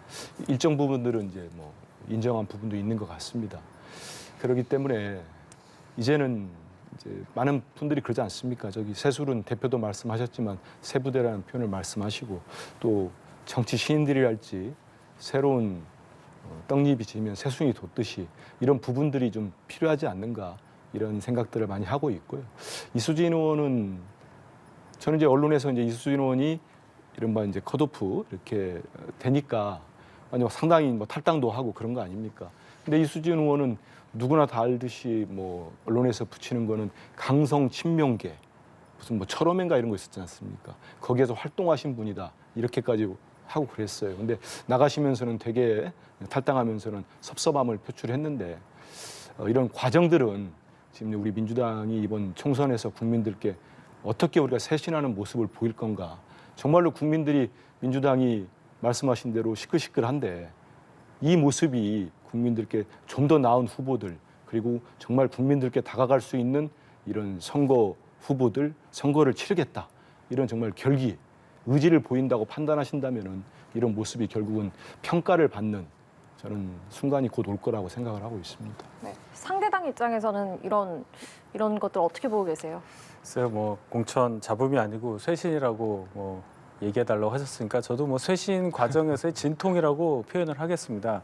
일정 부분들은 이제 뭐 인정한 부분도 있는 것 같습니다. 그렇기 때문에 이제는 이제 많은 분들이 그러지 않습니까? 저기 새술은 대표도 말씀하셨지만 세부대라는 표현을 말씀하시고 또 정치 신인들이랄지 새로운 떡잎이 지면 새순이 돋듯이 이런 부분들이 좀 필요하지 않는가 이런 생각들을 많이 하고 있고요. 이수진 의원은 저는 이제 언론에서 이제 이수진 의원이 이른바 이제 컷오프 이렇게 되니까 아니 상당히 뭐 탈당도 하고 그런 거 아닙니까? 근데 이수진 의원은 누구나 다 알듯이 뭐 언론에서 붙이는 거는 강성 친명계 무슨 뭐 철험인가 이런 거 있었지 않습니까? 거기에서 활동하신 분이다 이렇게까지 하고 그랬어요. 근데 나가시면서는 되게 탈당하면서는 섭섭함을 표출했는데 이런 과정들은 지금 우리 민주당이 이번 총선에서 국민들께 어떻게 우리가 쇄신하는 모습을 보일 건가. 정말로 국민들이 민주당이 말씀하신 대로 시끌시끌한데 이 모습이 국민들께 좀 더 나은 후보들 그리고 정말 국민들께 다가갈 수 있는 이런 선거 후보들 선거를 치르겠다. 이런 정말 결기, 의지를 보인다고 판단하신다면은 이런 모습이 결국은 평가를 받는 저는 순간이 곧 올 거라고 생각을 하고 있습니다. 네. 상대당 입장에서는 이런 것들 어떻게 보고 계세요? 글쎄요, 뭐 공천 잡음이 아니고 쇄신이라고 뭐 얘기해달라고 하셨으니까 저도 뭐 쇄신 과정에서의 진통이라고 표현을 하겠습니다.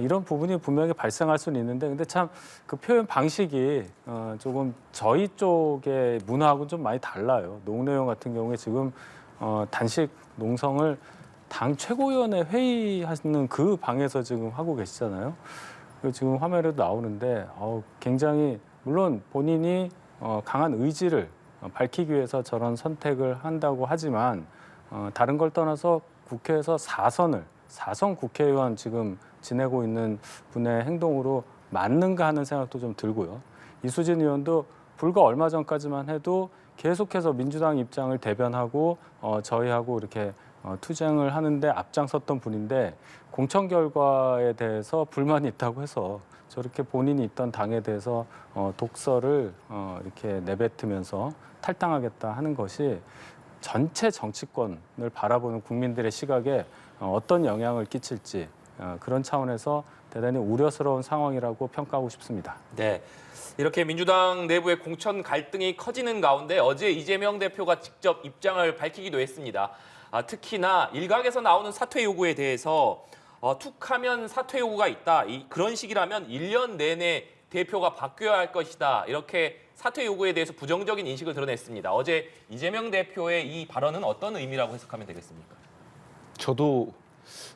이런 부분이 분명히 발생할 수는 있는데 근데 참 그 표현 방식이 조금 저희 쪽의 문화하고는 좀 많이 달라요. 농내용 같은 경우에 지금 단식 농성을 당 최고위원회 회의하는 그 방에서 지금 하고 계시잖아요. 지금 화면에도 나오는데 굉장히 물론 본인이 강한 의지를 밝히기 위해서 저런 선택을 한다고 하지만 다른 걸 떠나서 국회에서 사선 국회의원 지금 지내고 있는 분의 행동으로 맞는가 하는 생각도 좀 들고요. 이수진 의원도 불과 얼마 전까지만 해도 계속해서 민주당 입장을 대변하고 저희하고 이렇게 투쟁을 하는데 앞장섰던 분인데 공천 결과에 대해서 불만이 있다고 해서 저렇게 본인이 있던 당에 대해서 독서를 이렇게 내뱉으면서 탈당하겠다 하는 것이 전체 정치권을 바라보는 국민들의 시각에 어떤 영향을 끼칠지 그런 차원에서 대단히 우려스러운 상황이라고 평가하고 싶습니다. 네, 이렇게 민주당 내부의 공천 갈등이 커지는 가운데 어제 이재명 대표가 직접 입장을 밝히기도 했습니다. 특히나 일각에서 나오는 사퇴 요구에 대해서 툭하면 사퇴 요구가 있다. 그런 식이라면 1년 내내 대표가 바뀌어야 할 것이다. 이렇게 사퇴 요구에 대해서 부정적인 인식을 드러냈습니다. 어제 이재명 대표의 이 발언은 어떤 의미라고 해석하면 되겠습니까? 저도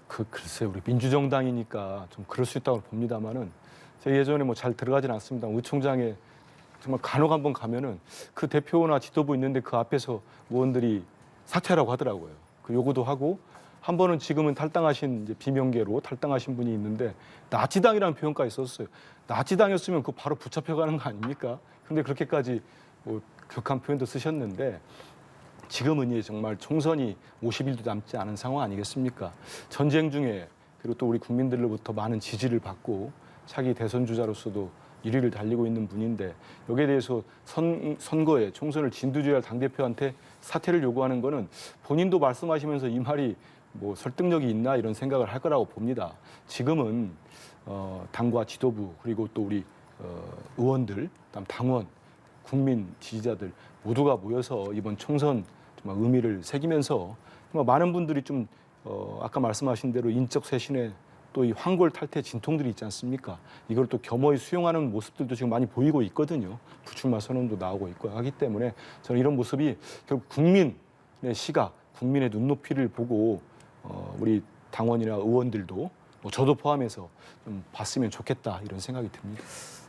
글쎄 우리 민주정당이니까 좀 그럴 수 있다고 봅니다만은 제가 예전에 뭐 잘 들어가진 않습니다. 의총장에 정말 간혹 한번 가면은 그 대표나 지도부 있는데 그 앞에서 의원들이 사퇴하라고 하더라고요. 그 요구도 하고 한 번은 지금은 탈당하신 이제 비명계로 탈당하신 분이 있는데 나치당이라는 표현까지 썼어요. 나치당이었으면 그 바로 붙잡혀가는 거 아닙니까? 근데 그렇게까지 뭐 격한 표현도 쓰셨는데 지금은 이제 정말 총선이 50일도 남지 않은 상황 아니겠습니까? 전쟁 중에 그리고 또 우리 국민들로부터 많은 지지를 받고 차기 대선 주자로서도 1위를 달리고 있는 분인데 여기에 대해서 선거에 총선을 진두지휘할 당대표한테 사퇴를 요구하는 거는 본인도 말씀하시면서 이 말이 뭐 설득력이 있나 이런 생각을 할 거라고 봅니다. 지금은 당과 지도부 그리고 또 우리 의원들, 그다음 당원, 국민 지지자들 모두가 모여서 이번 총선 정말 의미를 새기면서 정말 많은 분들이 좀 아까 말씀하신 대로 인적 쇄신에 또 이 황골 탈퇴 진통들이 있지 않습니까? 이걸 또 겸허히 수용하는 모습들도 지금 많이 보이고 있거든요. 불출마 선언도 나오고 있고 하기 때문에 저는 이런 모습이 결국 국민의 시각, 국민의 눈높이를 보고 우리 당원이나 의원들도 저도 포함해서 좀 봤으면 좋겠다 이런 생각이 듭니다.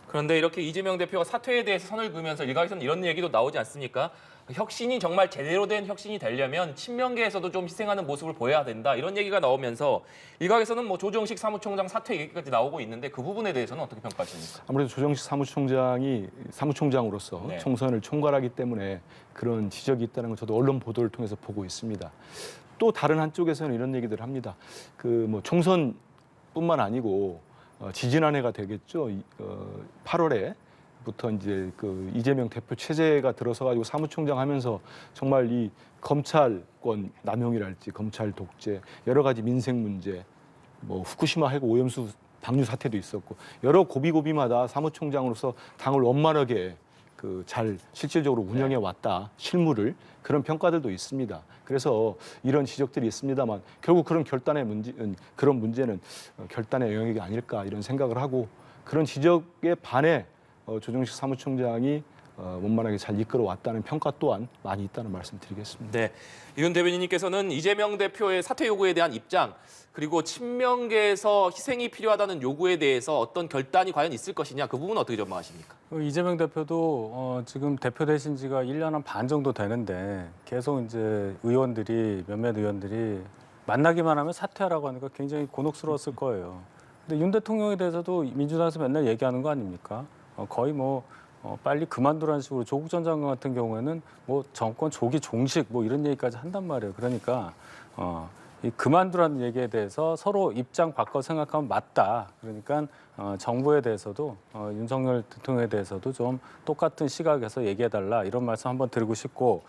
그런데 이렇게 이재명 대표가 사퇴에 대해서 선을 그으면서 일각에서는 이런 얘기도 나오지 않습니까? 혁신이 정말 제대로 된 혁신이 되려면 친명계에서도 좀 희생하는 모습을 보여야 된다. 이런 얘기가 나오면서 일각에서는 뭐 조정식 사무총장 사퇴 얘기까지 나오고 있는데 그 부분에 대해서는 어떻게 평가하십니까? 아무래도 조정식 사무총장이 사무총장으로서 네. 총선을 총괄하기 때문에 그런 지적이 있다는 걸 저도 언론 보도를 통해서 보고 있습니다. 또 다른 한쪽에서는 이런 얘기들을 합니다. 그 뭐 총선뿐만 아니고 지지난해가 되겠죠. 8월에부터 이제 그 이재명 대표 체제가 들어서 가지고 사무총장 하면서 정말 이 검찰권 남용이랄지 검찰 독재 여러 가지 민생 문제 뭐 후쿠시마 해고 오염수 방류 사태도 있었고 여러 고비고비마다 사무총장으로서 당을 원만하게 그 잘 실질적으로 운영해 왔다 실무를 그런 평가들도 있습니다. 그래서 이런 지적들이 있습니다만 결국 그런 그런 문제는 결단의 영역이 아닐까 이런 생각을 하고 그런 지적에 반해 조정식 사무총장이 원만하게 잘 이끌어 왔다는 평가 또한 많이 있다는 말씀드리겠습니다. 네, 이윤 대변인님께서는 이재명 대표의 사퇴 요구에 대한 입장 그리고 친명계에서 희생이 필요하다는 요구에 대해서 어떤 결단이 과연 있을 것이냐 그 부분은 어떻게 전망하십니까? 이재명 대표도 지금 대표 되신 지가 1년 한 반 정도 되는데 계속 이제 몇몇 의원들이 만나기만 하면 사퇴하라고 하니까 굉장히 곤혹스러웠을 거예요. 근데 윤 대통령에 대해서도 민주당에서 맨날 얘기하는 거 아닙니까? 거의 빨리 그만두라는 식으로 조국 전 장관 같은 경우에는 정권 조기 종식 이런 얘기까지 한단 말이에요. 그러니까 이 그만두라는 얘기에 대해서 서로 입장 바꿔 생각하면 맞다. 그러니까 정부에 대해서도 윤석열 대통령에 대해서도 좀 똑같은 시각에서 얘기해달라 이런 말씀 한번 드리고 싶고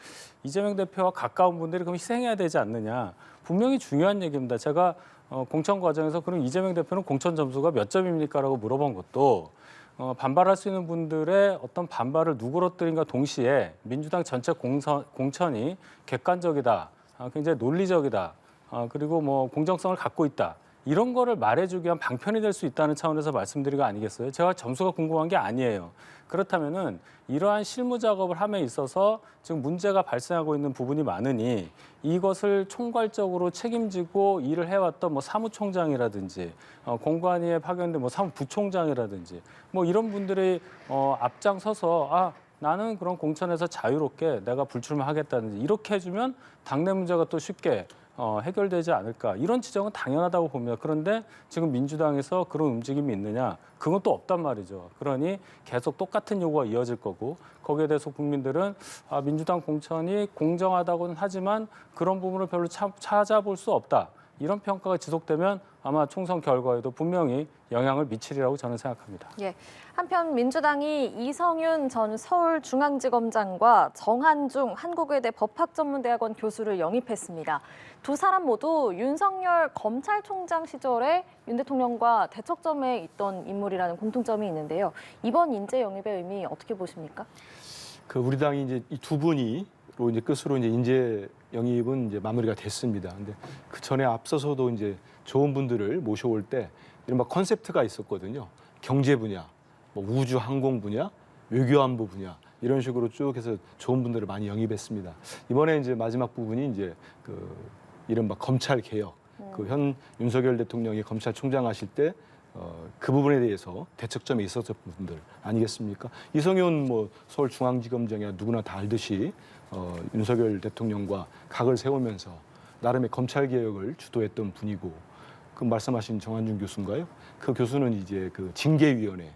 이재명 대표와 가까운 분들이 그럼 희생해야 되지 않느냐. 분명히 중요한 얘기입니다. 제가 공천 과정에서 그럼 이재명 대표는 공천 점수가 몇 점입니까라고 물어본 것도 반발할 수 있는 분들의 어떤 반발을 누그러뜨린과 동시에 민주당 전체 공천이 객관적이다, 굉장히 논리적이다, 그리고 공정성을 갖고 있다. 이런 거를 말해주기 위한 방편이 될 수 있다는 차원에서 말씀드린 거 아니겠어요? 제가 점수가 궁금한 게 아니에요. 그렇다면은 이러한 실무 작업을 함에 있어서 지금 문제가 발생하고 있는 부분이 많으니 이것을 총괄적으로 책임지고 일을 해왔던 사무총장이라든지 공관위에 파견된 사무부총장이라든지 이런 분들이 앞장서서 나는 그런 공천에서 자유롭게 내가 불출마하겠다든지 이렇게 해주면 당내 문제가 또 쉽게 해결되지 않을까 이런 지적은 당연하다고 봅니다. 그런데 지금 민주당에서 그런 움직임이 있느냐? 그건 또 없단 말이죠. 그러니 계속 똑같은 요구가 이어질 거고 거기에 대해서 국민들은 민주당 공천이 공정하다고는 하지만 그런 부분을 별로 찾아볼 수 없다. 이런 평가가 지속되면 아마 총선 결과에도 분명히 영향을 미치리라고 저는 생각합니다. 예. 한편 민주당이 이성윤 전 서울중앙지검장과 정한중 한국외대 법학전문대학원 교수를 영입했습니다. 두 사람 모두 윤석열 검찰총장 시절에 윤 대통령과 대척점에 있던 인물이라는 공통점이 있는데요. 이번 인재 영입의 의미 어떻게 보십니까? 우리 당이 이제 이 두 분이 이제 끝으로 이제 인재 영입은 이제 마무리가 됐습니다. 근데 그 전에 앞서서도 이제 좋은 분들을 모셔올 때 이른바 컨셉트가 있었거든요. 경제 분야, 우주 항공 분야, 외교안보 분야 이런 식으로 쭉 해서 좋은 분들을 많이 영입했습니다. 이번에 이제 마지막 부분이 이제 이른바 검찰 개혁. 현 윤석열 대통령이 검찰총장 하실 때 그 부분에 대해서 대척점에 있었던 분들 아니겠습니까? 이성윤 서울중앙지검장이야 누구나 다 알듯이 윤석열 대통령과 각을 세우면서 나름의 검찰 개혁을 주도했던 분이고 그 말씀하신 정한준 교수인가요? 그 교수는 이제 그 징계위원회를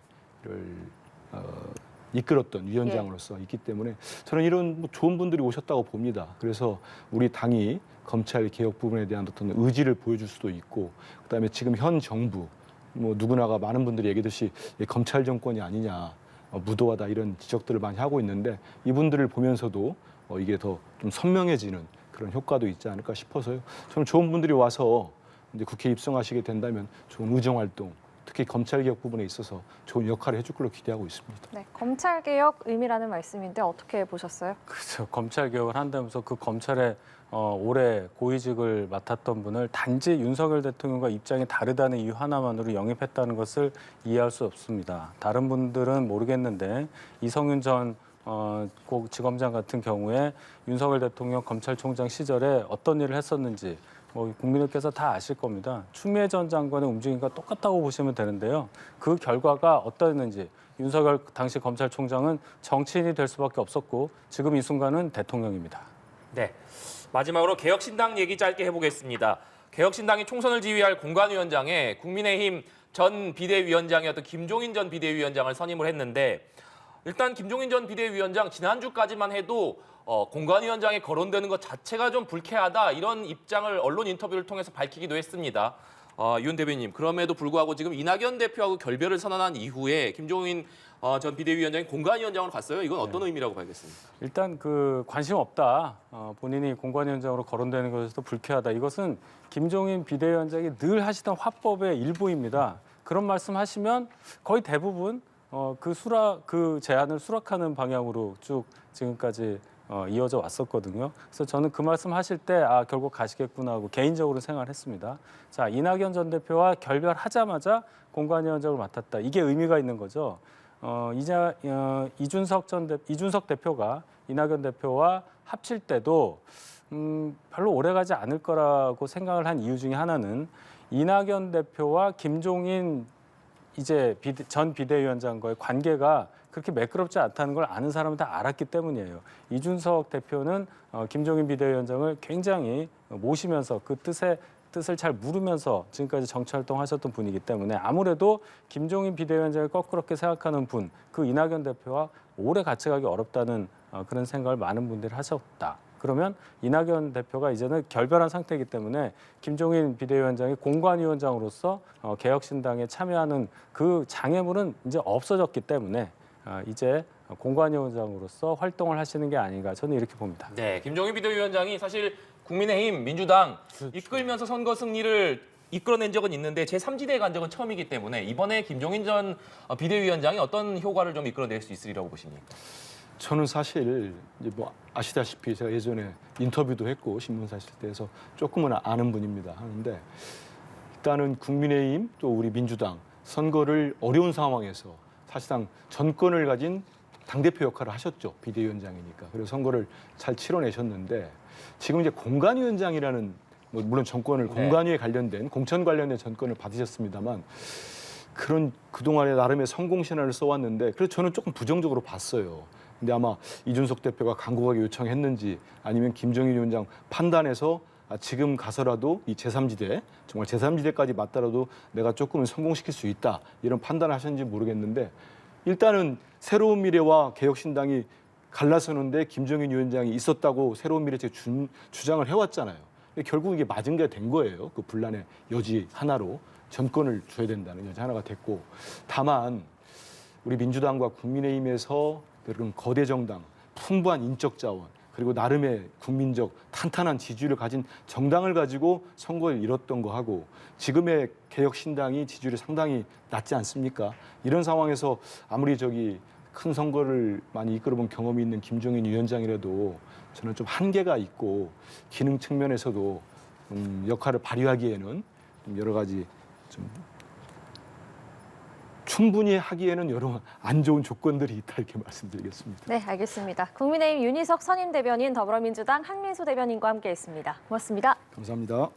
이끌었던 위원장으로서 있기 때문에 저는 이런 좋은 분들이 오셨다고 봅니다. 그래서 우리 당이 검찰 개혁 부분에 대한 어떤 의지를 보여줄 수도 있고 그다음에 지금 현 정부 누구나가 많은 분들이 얘기했듯이 검찰 정권이 아니냐 무도하다 이런 지적들을 많이 하고 있는데 이분들을 보면서도 이게 더 좀 선명해지는 그런 효과도 있지 않을까 싶어서요. 저는 좋은 분들이 와서 이제 국회에 입성하시게 된다면 좋은 의정 활동, 특히 검찰 개혁 부분에 있어서 좋은 역할을 해줄 걸로 기대하고 있습니다. 네, 검찰 개혁 의미라는 말씀인데 어떻게 보셨어요? 그렇죠. 검찰 개혁을 한다면서 그 검찰에 올해 고위직을 맡았던 분을 단지 윤석열 대통령과 입장이 다르다는 이유 하나만으로 영입했다는 것을 이해할 수 없습니다. 다른 분들은 모르겠는데 이성윤 전 지검장 같은 경우에 윤석열 대통령 검찰총장 시절에 어떤 일을 했었는지 국민들께서 다 아실 겁니다. 추미애 전 장관의 움직임과 똑같다고 보시면 되는데요. 그 결과가 어떠했는지 윤석열 당시 검찰총장은 정치인이 될 수밖에 없었고 지금 이 순간은 대통령입니다. 네. 마지막으로 개혁신당 얘기 짧게 해보겠습니다. 개혁신당이 총선을 지휘할 공관위원장에 국민의힘 전 비대위원장이었던 김종인 전 비대위원장을 선임을 했는데 일단 김종인 전 비대위원장 지난주까지만 해도 공관위원장에 거론되는 것 자체가 좀 불쾌하다 이런 입장을 언론 인터뷰를 통해서 밝히기도 했습니다. 윤 대변인님, 그럼에도 불구하고 지금 이낙연 대표하고 결별을 선언한 이후에 김종인 전 비대위원장이 공관위원장으로 갔어요. 이건 어떤 의미라고 봐야겠습니까? 일단 관심 없다. 본인이 공관위원장으로 거론되는 것에서도 불쾌하다. 이것은 김종인 비대위원장이 늘 하시던 화법의 일부입니다. 그런 말씀하시면 거의 대부분 그 제안을 수락하는 방향으로 쭉 지금까지 이어져 왔었거든요. 그래서 저는 그 말씀하실 때 결국 가시겠구나 하고 개인적으로 생각했습니다. 자, 이낙연 전 대표와 결별하자마자 공관위원장을 맡았다. 이게 의미가 있는 거죠. 이준석 대표가 이낙연 대표와 합칠 때도 별로 오래가지 않을 거라고 생각을 한 이유 중에 하나는 이낙연 대표와 김종인 전 비대위원장과의 관계가 그렇게 매끄럽지 않다는 걸 아는 사람은 다 알았기 때문이에요. 이준석 대표는 김종인 비대위원장을 굉장히 모시면서 그 뜻을 잘 물으면서 지금까지 정치활동하셨던 분이기 때문에 아무래도 김종인 비대위원장을 거꾸롭게 생각하는 분, 그 이낙연 대표와 오래 같이 가기 어렵다는 그런 생각을 많은 분들이 하셨다. 그러면 이낙연 대표가 이제는 결별한 상태이기 때문에 김종인 비대위원장이 공관위원장으로서 개혁신당에 참여하는 그 장애물은 이제 없어졌기 때문에 이제 공관위원장으로서 활동을 하시는 게 아닌가 저는 이렇게 봅니다. 네, 김종인 비대위원장이 사실 국민의힘, 민주당 이끌면서 선거 승리를 이끌어낸 적은 있는데 제3지대에 간 적은 처음이기 때문에 이번에 김종인 전 비대위원장이 어떤 효과를 좀 이끌어낼 수 있으리라고 보십니까? 저는 사실 이제 뭐 아시다시피 제가 예전에 인터뷰도 했고 신문사 있을 때에서 조금은 아는 분입니다. 하는데 일단은 국민의힘 또 우리 민주당 선거를 어려운 상황에서 사실상 전권을 가진 당대표 역할을 하셨죠. 비대위원장이니까. 그래서 선거를 잘 치러내셨는데 지금 이제 공관위원장이라는 뭐 물론 정권을 공관위에 관련된 공천 관련된 전권을 받으셨습니다만 그런 그동안에 나름의 성공 신화를 써왔는데 그래서 저는 조금 부정적으로 봤어요. 근데 아마 이준석 대표가 간곡하게 요청했는지 아니면 김종인 위원장 판단해서 지금 가서라도 이 제3지대 정말 제3지대까지 맞더라도 내가 조금은 성공시킬 수 있다 이런 판단을 하셨는지 모르겠는데 일단은 새로운 미래와 개혁신당이 갈라서는데 김종인 위원장이 있었다고 새로운 미래 제 주장을 해왔잖아요. 근데 결국 이게 맞은 게 된 거예요. 그 분란의 여지 하나로 전권을 줘야 된다는 여지 하나가 됐고 다만 우리 민주당과 국민의힘에서 그런 거대 정당, 풍부한 인적 자원, 그리고 나름의 국민적 탄탄한 지지율을 가진 정당을 가지고 선거를 이뤘던 거하고 지금의 개혁신당이 지지율이 상당히 낮지 않습니까? 이런 상황에서 아무리 큰 선거를 많이 이끌어본 경험이 있는 김종인 위원장이라도 저는 좀 한계가 있고 기능 측면에서도 역할을 발휘하기에는 좀 여러 가지 좀 충분히 하기에는 여러 안 좋은 조건들이 있다 이렇게 말씀드리겠습니다. 네, 알겠습니다. 국민의힘 윤희석 선임 대변인, 더불어민주당 한민수 대변인과 함께했습니다. 고맙습니다. 감사합니다.